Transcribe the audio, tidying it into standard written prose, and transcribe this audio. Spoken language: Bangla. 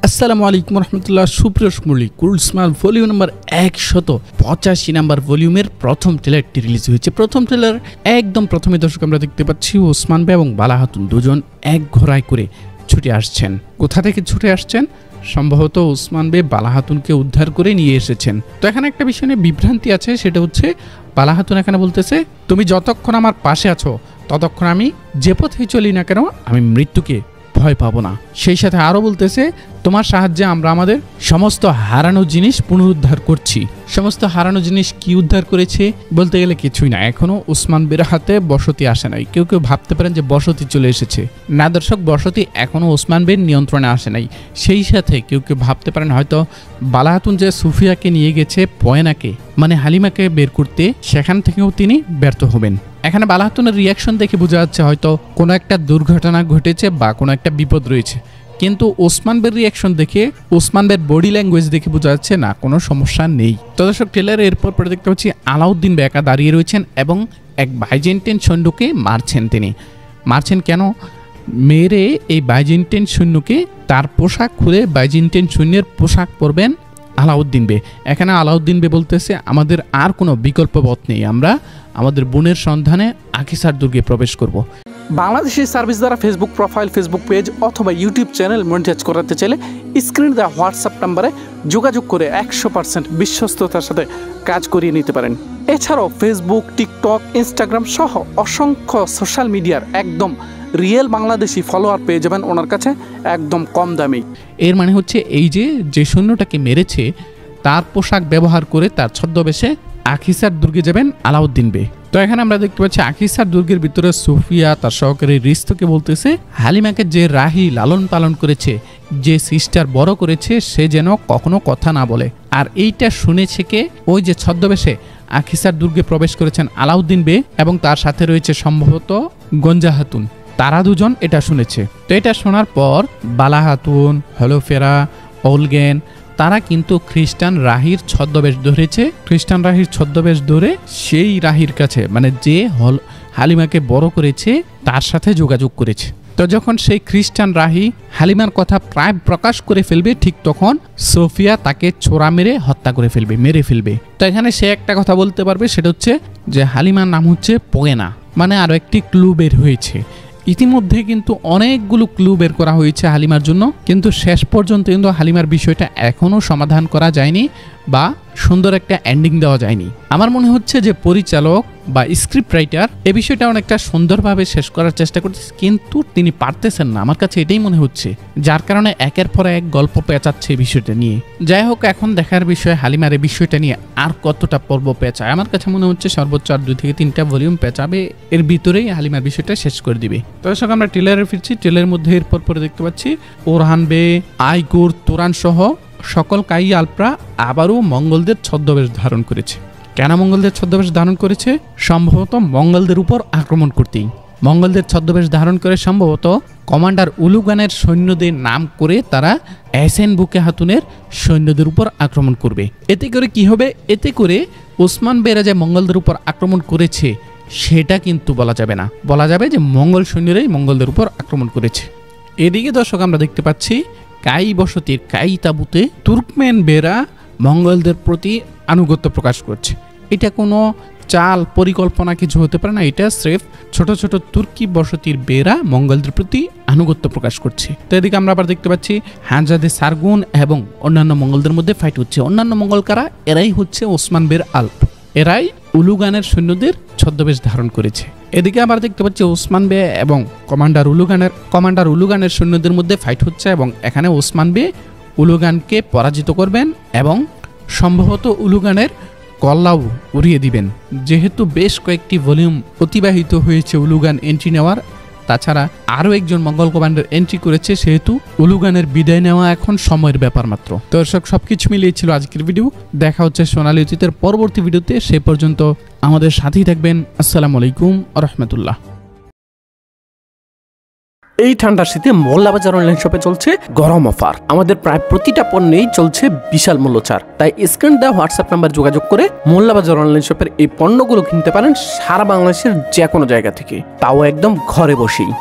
আসসালামু আলাইকুম রহমতুল্লাহ। সুপ্রিয় শুমলি কুলসমাল ভলিউম নাম্বার 185 নাম্বার ভলিউমের প্রথম ট্রেলারটি রিলিজ হয়েছে। প্রথম ট্রেলার একদম প্রথমে দর্শক আমরা দেখতে পাচ্ছি ওসমান ভাই এবং বালা হাতুন দুজন এক ঘোড়ায় করে ছুটে আসছেন। কোথা থেকে ছুটে আসছেন? সম্ভবত ওসমান ভাই বালা হাতুনকে উদ্ধার করে নিয়ে এসেছেন। তো এখানে একটা বিষয় নিয়ে বিভ্রান্তি আছে, সেটা হচ্ছে বালা হাতুন এখানে বলতেছে তুমি যতক্ষণ আমার পাশে আছো ততক্ষণ আমি যে পথেই চলি না কেন আমি মৃত্যুকে ভয় পাবো না। সেই সাথে আরও বলতেছে তোমার সাহায্যে আমরা আমাদের সমস্ত হারানো জিনিস পুনরুদ্ধার করছি। সমস্ত হারানো জিনিস কি উদ্ধার করেছে বলতে গেলে কিছুই না, এখনো ওসমান বের হাতে বসতি আসে নাই। কেউ কেউ ভাবতে পারেন যে বসতি চলে এসেছে, না দর্শক, বসতি এখনো ওসমান বের নিয়ন্ত্রণে আসে নাই। সেই সাথে কেউ কেউ ভাবতে পারেন হয়তো বালা হাতুন যে সুফিয়াকে নিয়ে গেছে পয়নাকে মানে হালিমাকে বের করতে, সেখান থেকেও তিনি ব্যর্থ হবেন। এখানে বালা হাতুনের রিয়াকশন দেখে বোঝা যাচ্ছে হয়তো কোনো একটা দুর্ঘটনা ঘটেছে বা কোনো একটা বিপদ রয়েছে, কিন্তু ওসমান বের রিয়াকশন দেখে, ওসমান বের বডি ল্যাঙ্গুয়েজ দেখে বোঝা যাচ্ছে না কোনো সমস্যা নেই। তো দর্শক ট্রেলারে এরপর পরে দেখতে পাচ্ছি আলাউদ্দিন ভাই একা দাঁড়িয়ে রয়েছেন এবং এক বাইজেন্টাইন সৈন্যকে মারছেন। তিনি মারছেন কেন? মেরে এই বাইজেন্টাইন সৈন্যকে তার পোশাক খুলে বাইজেন্টাইন সৈন্যের পোশাক পরবেন আলাউদ্দিন বে। এখানে আলাউদ্দিন বে বলতেছে আমাদের আর কোনো বিকল্প পথ নেই, আমরা আমাদের বোনের সন্ধানে আকিসার দুর্গে প্রবেশ করব। বাংলাদেশি সার্ভিস দ্বারা ফেসবুক প্রোফাইল, ফেসবুক পেজ অথবা ইউটিউব চ্যানেল মনিটাইজ করাতে চাইলে স্ক্রিনে দেওয়া হোয়াটসঅ্যাপ নাম্বারে যোগাযোগ করে 100% বিশ্বস্ততার সাথে কাজ করিয়ে নিতে পারেন। এছাড়াও ফেসবুক, টিকটক, ইনস্টাগ্রাম সহ অসংখ্য সোশ্যাল মিডিয়ার একদম রিয়েল বাংলাদেশি ফলোয়ার পেয়ে যাবেন ওনার কাছে একদম কম দামে। এর মানে হচ্ছে এই যে সৈন্যটাকে মেরেছে তার পোশাক ব্যবহার করে তার ছদ্মবেশে আকিসার দুর্গে যাবেন আলাউদ্দিন বে। তো এখানে আমরা দেখতে পাচ্ছি আকিসার দুর্গের ভিতরে সুফিয়া তার সহকারী রিস্তকে বলতেছে হালিমাকে যে রাহি লালন পালন করেছে, যে সিস্টার বড় করেছে, সে যেন কখনো কথা না বলে। আর এইটা শুনেছে কে? ওই যে ছদ্মবেশে আকিসার দুর্গে প্রবেশ করেছেন আলাউদ্দিন বে এবং তার সাথে রয়েছে সম্ভবত গঞ্জা হাতুন, তারা দুজন এটা শুনেছে। তো এটা শোনার পর বালা হাতুন, হলোফেরা, ওলগেন তারা কিন্তু খ্রিস্টান রাহির ছদ্মবেশ ধরেছে। খ্রিস্টান রাহির ছদ্মবেশ ধরে সেই রাহির কাছে মানে যে হালিমাকে বড় করেছে তার সাথে যোগাযোগ করেছে। তো যখন সেই খ্রিস্টান রাহি হালিমার কথা প্রায় প্রকাশ করে ফেলবে, ঠিক তখন সোফিয়া তাকে ছোড়া মেরে হত্যা করে ফেলবে, মেরে ফেলবে। তো এখানে সে একটা কথা বলতে পারবে, সেটা হচ্ছে যে হালিমার নাম হচ্ছে পয়েনা, মানে আরও একটি ক্লু বের হয়েছে। ইতিমধ্যে কিন্তু অনেকগুলো ক্লু বের করা হয়েছে হালিমার জন্য, কিন্তু শেষ পর্যন্ত কিন্তু হালিমার বিষয়টা এখনও সমাধান করা যায়নি বা সুন্দর একটা এন্ডিং দেওয়া যায়নি। আমার মনে হচ্ছে যে পরিচালক বা স্ক্রিপ্ট রাইটার এই বিষয়টা অনেকটা সুন্দরভাবে শেষ করার চেষ্টা করছে, কিন্তু তিনি পারতেছেন না, আমার কাছে এটাই মনে হচ্ছে, যার কারণে একের পর এক গল্প পেঁচাচ্ছে এই বিষয়টা নিয়ে। যাই হোক, এখন দেখার বিষয় হালিমার এই বিষয়টা নিয়ে আর কতটা পর্ব পেঁচায়। আমার কাছে মনে হচ্ছে সর্বোচ্চ আর 2 থেকে 3টা ভলিউম পেঁচাবে, এর ভিতরেই হালিমার বিষয়টা শেষ করে দিবে। তো দর্শক আমরা ট্রেলারে ফিরছি। ট্রেলারের মধ্যে এরপর পরে দেখতে পাচ্ছি ওরহান বে, আইগুর, তুরান সহ সকল কাই আলপ্রা আবারও মঙ্গলদের ছদ্মবেশ ধারণ করেছে। কেন মঙ্গলদের ছদ্মবেশ ধারণ করেছে? সম্ভবত মঙ্গলদের উপর আক্রমণ করতেই মঙ্গলদের ছদ্মবেশ ধারণ করে সম্ভবত কমান্ডার উলুগানের সৈন্যদের নাম করে তারা এসএন বুকে হাতুনের সৈন্যদের উপর আক্রমণ করবে। এতে করে কি হবে? এতে করে ওসমান বেরা যে মঙ্গলদের উপর আক্রমণ করেছে সেটা কিন্তু বলা যাবে না, বলা যাবে যে মঙ্গল সৈন্যরাই মঙ্গলদের উপর আক্রমণ করেছে। এদিকে দর্শক আমরা দেখতে পাচ্ছি কাই বসতির কাই তাবুতে তুর্কমেন বেরা মঙ্গলদের প্রতি আনুগত্য প্রকাশ করছে। এটা কোনো চাল পরিকল্পনা কিছু হতে পারে না, এটা স্রেফ ছোট ছোট তুর্কি বসতির বেরা মঙ্গলদের প্রতি আনুগত্য প্রকাশ করছে। তো এদিকে আমরা আবার দেখতে পাচ্ছি হানজাদে সারগুন এবং অন্যান্য মঙ্গলদের মধ্যে ফাইট হচ্ছে। অন্যান্য মঙ্গল কারা? এরাই হচ্ছে ওসমান বের আল্প, এরাই উলুগানের সৈন্যদের ছদ্মবেশ ধারণ করেছে। এদিকে আবার দেখতে পাচ্ছি ওসমান বে এবং কমান্ডার উলুগানের সৈন্যদের মধ্যে ফাইট হচ্ছে এবং এখানে ওসমান বে উলুগানকে পরাজিত করবেন এবং সম্ভবত উলুগানের কল্লাও উড়িয়ে দিবেন। যেহেতু বেশ কয়েকটি ভলিউম অতিবাহিত হয়েছে উলুগান এন্ট্রি নেওয়ার, তাছাড়া আরও একজন মঙ্গল কমান্ডার এন্ট্রি করেছে, সেহেতু উলুগানের বিদায় নেওয়া এখন সময়ের ব্যাপার মাত্র। দর্শক সবকিছু মিলিয়ে ছিল আজকের ভিডিও। দেখা হচ্ছে সোনালী অতীতের পরবর্তী ভিডিওতে, সে পর্যন্ত আমাদের সাথেই থাকবেন। আসসালামু আলাইকুম রহমতুল্লাহ। এই ঠান্ডার শীতে মোল্লাবাজার অনলাইন শপে চলছে গরম অফার। আমাদের প্রায় প্রতিটা পণ্যেই চলছে বিশাল মূল্যছাড়। তাই স্ক্রিন দেওয়া হোয়াটসঅ্যাপ নাম্বার যোগাযোগ করে মোল্লাবাজার অনলাইন শপের এই পণ্যগুলো কিনতে পারেন সারা বাংলাদেশের যে কোনো জায়গা থেকে, তাও একদম ঘরে বসেই।